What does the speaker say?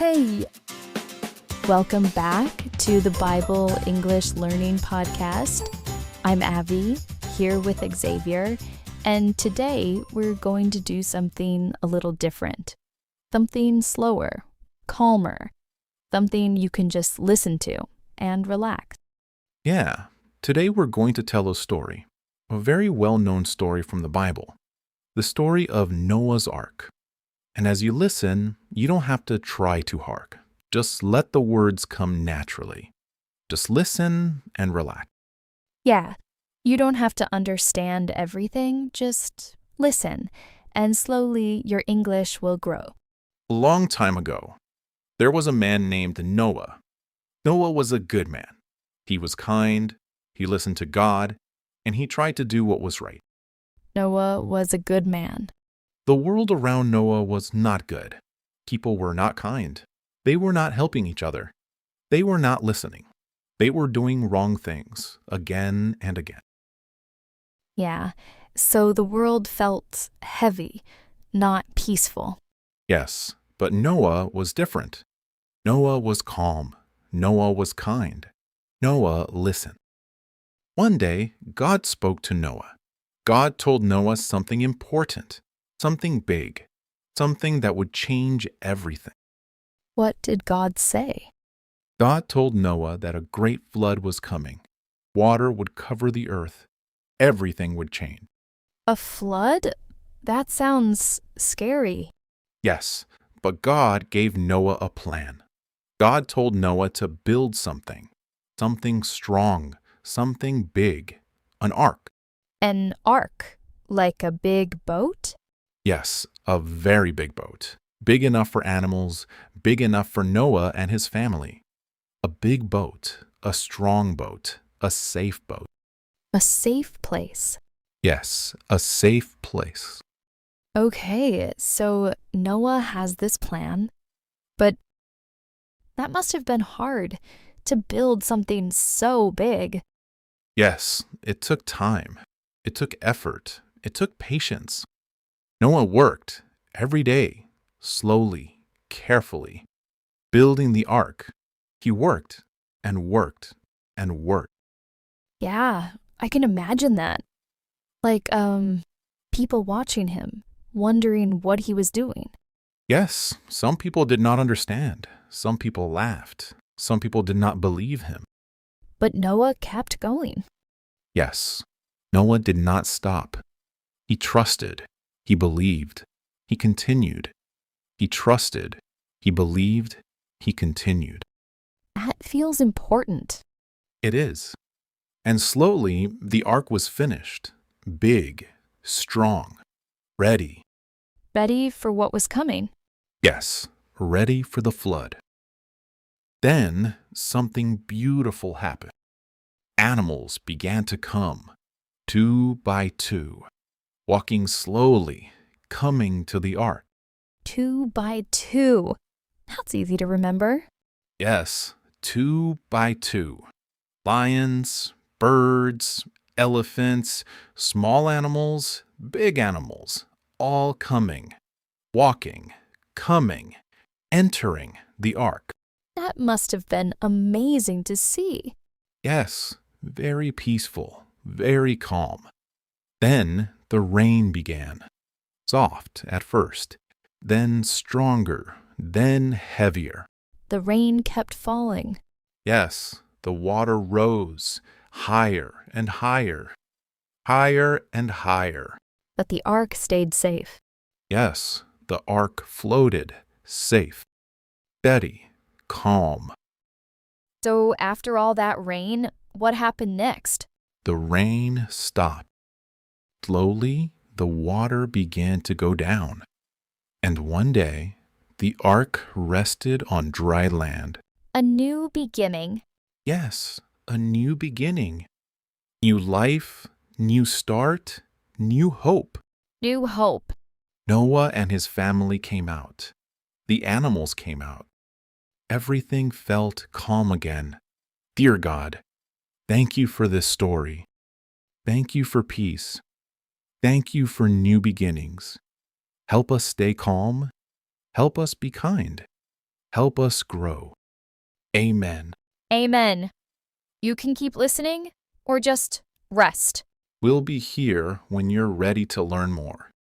Hey, welcome back to the Bible English Learning Podcast. I'm Abby, here with Xavier, and today we're going to do something a little different. Something slower, calmer, something you can just listen to and relax. Yeah, today we're going to tell a story, a very well-known story from the Bible, the story of Noah's Ark. And as you listen, you don't have to try too hard. Just let the words come naturally. Just listen and relax. Yeah, you don't have to understand everything, just listen, and slowly your English will grow. A long time ago, there was a man named Noah. Noah was a good man. He was kind, he listened to God, and he tried to do what was right. Noah was a good man. The world around Noah was not good. People were not kind. They were not helping each other. They were not listening. They were doing wrong things again and again. Yeah, so the world felt heavy, not peaceful. Yes, but Noah was different. Noah was calm. Noah was kind. Noah listened. One day, God spoke to Noah. God told Noah something important, something big, something that would change everything. What did God say? God told Noah that a great flood was coming. Water would cover the earth. Everything would change. A flood? That sounds scary. Yes, but God gave Noah a plan. God told Noah to build something strong, something big, an ark. An ark, like a big boat? Yes, a very big boat. Big enough for animals, big enough for Noah and his family. A big boat, a strong boat, a safe boat. A safe place. Yes, a safe place. Okay, so Noah has this plan, but that must have been hard to build something so big. Yes, it took time. It took effort. It took patience. Noah worked every day, slowly, carefully, building the ark. He worked and worked and worked. Yeah, I can imagine that. Like, people watching him, wondering what he was doing. Yes, some people did not understand. Some people laughed. Some people did not believe him. But Noah kept going. Yes, Noah did not stop. He trusted. He believed. He continued. He trusted. He believed. He continued. That feels important. It is. And slowly, the ark was finished. Big, strong, ready. Ready for what was coming. Yes, ready for the flood. Then something beautiful happened. Animals began to come, two by two, walking slowly, coming to the ark. 2 by 2. That's easy to remember. Yes, two by two. Lions, birds, elephants, small animals, big animals, all coming, walking, coming, entering the ark. That must have been amazing to see. Yes, very peaceful, very calm. Then the rain began. Soft at first, then stronger, then heavier. The rain kept falling. Yes, the water rose higher and higher, higher and higher. But the ark stayed safe. Yes, the ark floated, safe, steady, calm. So after all that rain, what happened next? The rain stopped. Slowly, the water began to go down. And one day, the ark rested on dry land. A new beginning. Yes, a new beginning. New life, new start, new hope. New hope. Noah and his family came out. The animals came out. Everything felt calm again. Dear God, thank you for this story. Thank you for peace. Thank you for new beginnings. Help us stay calm. Help us be kind. Help us grow. Amen. Amen. You can keep listening or just rest. We'll be here when you're ready to learn more.